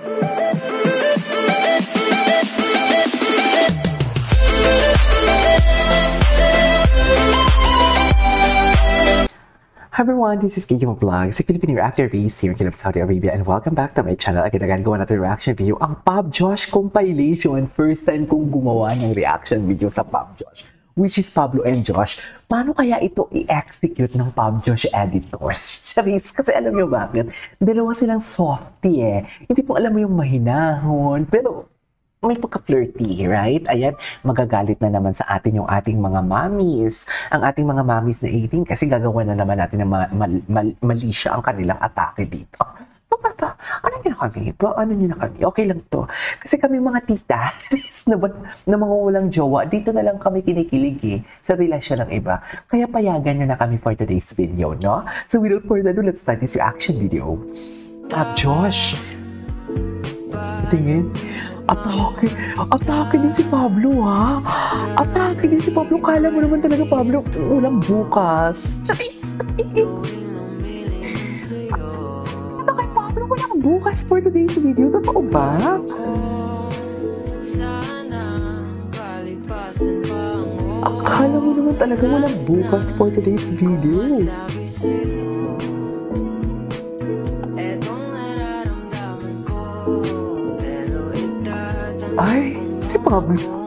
Hi everyone, this is Kiki Vlogs, a Filipino reactor based here in Saudi Arabia, and welcome back to my channel. Again, gawa natin reaction video, ang Pop Josh compilation. First time kong gumawa ng reaction video sa Pop Josh, which is Pablo and Josh. Paano kaya ito i-execute ng Pop Josh editors? Charis, kasi alam nyo bakit? Dalawa silang softy eh. Hindi po alam mo yung mahinahon, pero may pagka-flirty, right? Ayan, magagalit na naman sa atin yung ating mga mommies. Ang ating mga mommies na 18 kasi gagawa na naman natin ng mali siya ang kanilang atake dito. Papa, ano nyo na kami? Ano nyo na kami? Okay lang to. Kasi kami mga tita, na mga walang jowa, dito na lang kami kinikilig eh, sa relasyon ng iba. Kaya payagan nyo na kami for today's video, no? So without further ado, let's start this reaction video. Pop Josh! Tingin. Atake din si Pablo, ha? Atake din si Pablo. Kala mo naman talaga, Pablo, walang bukas. Charis! Ito kay Pablo, walang bukas for today's video. Totoo ba? Akala mo naman talaga walang bukas for today's video. Ay, si Pablo.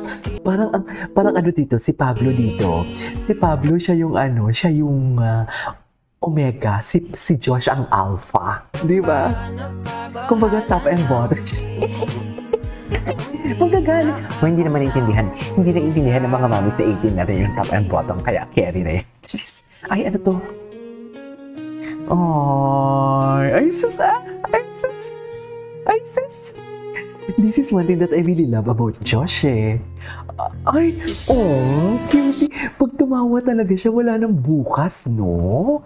Parang ano dito, si Pablo dito. Si Pablo siya yung ano, siya yung omega, si Josh ang alpha. Di ba? Kumbaga top and bottom. Magagalit. O hindi naman naiintindihan ng mga mommies na 18 natin yung top and bottom, kaya carry na yun. Ay, ano to? Ay, sus. This is one thing that I really love about Josh eh. Ay, cutie. Pag tumawa talaga siya, wala nang bukas, no?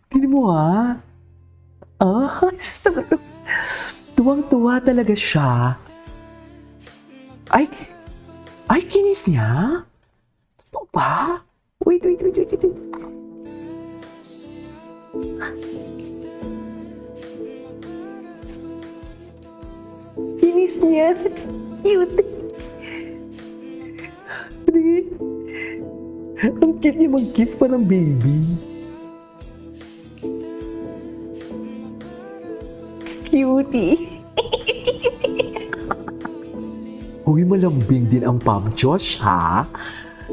Tignan mo ha. Tuwang-tuwa talaga siya. Ay, kinis niya? Totoo ba? Wait. Kinis niya. Cute. Ang cute niya mag-kiss pa ng baby. Cutie. Uy, malambing din ang Pop Josh, ha?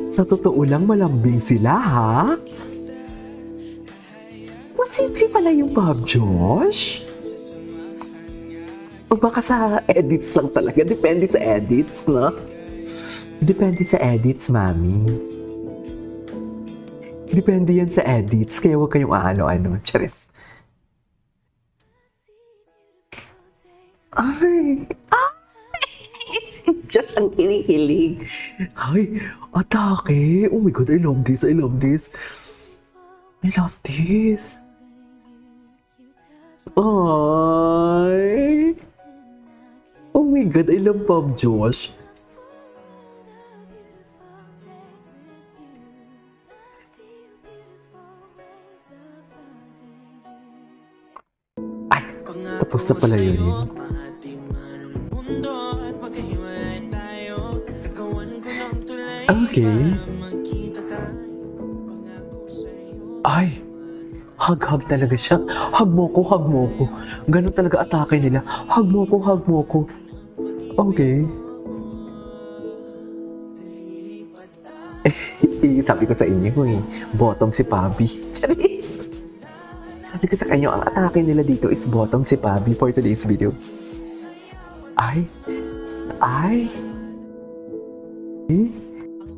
Sa totoo lang, malambing sila, ha? Posible pala yung Pop Josh? O baka sa edits lang talaga. Depende sa edits, no? Depende sa edits, mami. Depende yan sa edits. Kaya huwag kayong ano. Charis. Ay! Just ang kinikilig. Ay! Atake! Oh my God, I love this. I love this. Ay! Oh my God, I love Pop Josh. Ay, tapos na pala yun. Okay. Ay, hug talaga siya. Hug mo ko. Ganun talaga atake nila. Hug mo ko. Okay. Sabi ko sa inyo eh, bottom si Pabi. Charis! Sabi ko sa kanyo, ang atake nila dito is bottom si Pabi for today's video. Ay!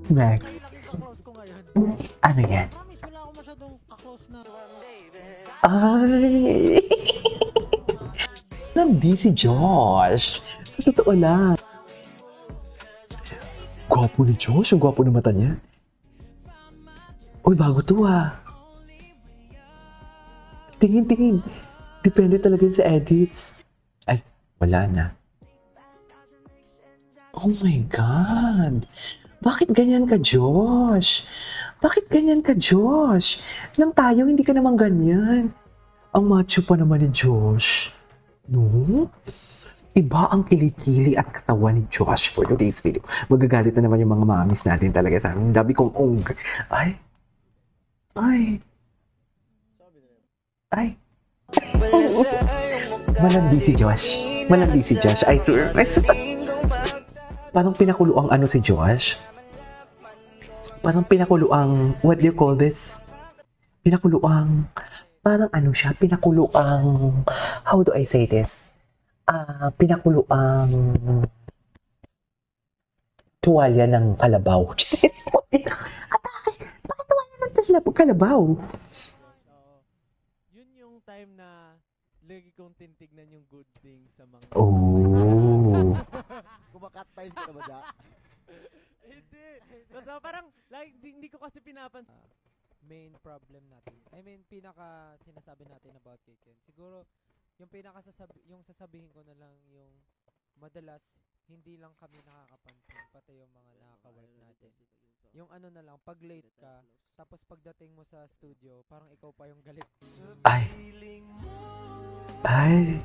Next. Ano yan? Ay! Hindi si Josh. Sa totoo lang. Gwapo ni Josh. Ang gwapo ng mata niya. Uy, bago to ah. Tingin. Depende talaga sa edits. Ay, wala na. Oh my God. Bakit ganyan ka, Josh? Nang tayo, hindi ka naman ganyan. Ang macho pa naman ni Josh. No? Iba ang kilikili at katawan ni Josh for today's video. Magagalit na naman yung mga mamis natin talaga sa amin. Dabi kong Ay. Ay. Ay. Malandi si Josh. Malandi si Josh. Ay, sir. Ay, parang pinakulo ang ano si Josh? Parang pinakulo ang, what do you call this? Pinakulo ang, parang ano siya? Pinakulo ang, how do I say this? Pinakulo ang tuwalya ng kalabaw. Atake! Bakit tuwalya ng kalabaw? Yun yung time na lagi kong tinitignan yung good things sa mga... Oh. Kumakat tayo sa kabada. Hindi. Basta parang, like, hindi ko kasi pinapansin. Main problem natin. I mean, pinaka sinasabi natin about Kiken. Siguro, yung yung sasabihin ko na lang yung madalas hindi lang kami nakakapansin pati yung mga nakaka-work natin. Yung ano na lang, pag late ka, tapos pagdating mo sa studio, parang ikaw pa yung galit. Ay. Ay.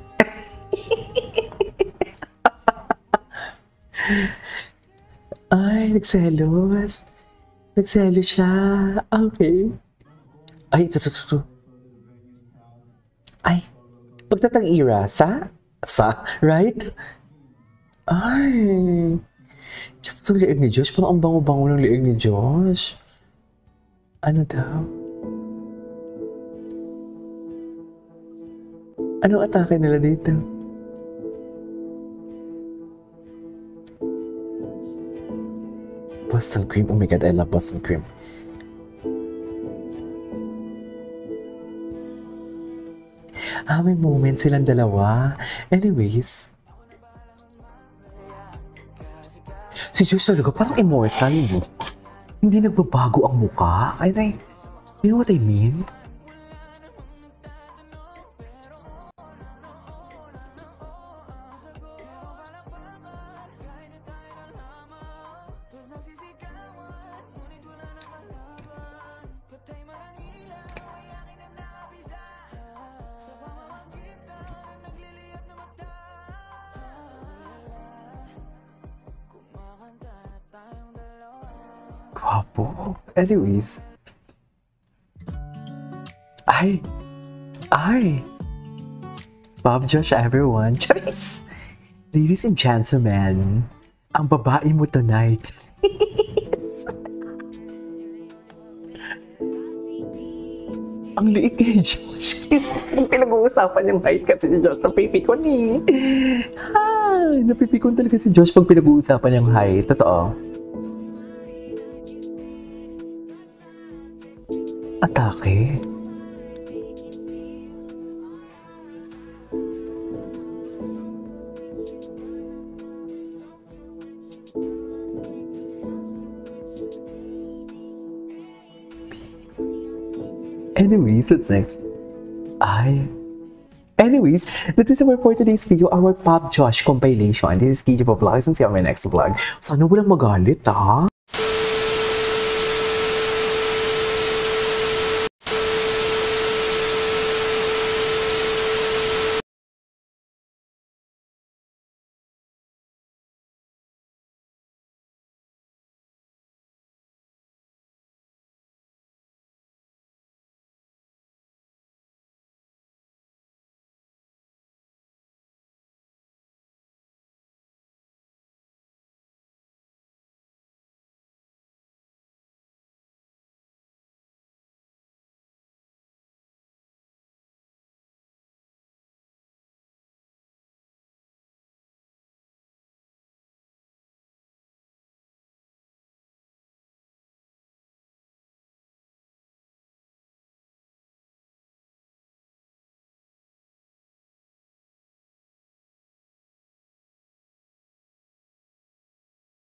Ay, nagselos. Nagselos siya. Okay. Ay, ito. Ay. Pagtatang ira, right? Ay. Sa liig ni Josh, parang ang bango-bango ng liig ni Josh. Ano daw? Anong atake nila dito? Boston cream. Oh my God, I love Boston cream. May moment silang dalawa. Anyways. Si Josh talaga parang immortal, no? Hindi nagbabago ang mukha. You know what I mean? Guwapo. Anyways. Ay. Bob Josh, everyone. Charis! Ladies and gentlemen, ang babae mo tonight. Ang liit kay Josh. Yung pinag-uusapan yung height kasi si Josh. Napipikon eh. Napipikon talaga si Josh pag pinag-uusapan yung height. Totoo. Atake. Anyways, what's next? Anyways, that is our for today's video, our Pop Josh compilation. This is KJ Vlogs and see you on my next vlog. Sana walang magalit, ha?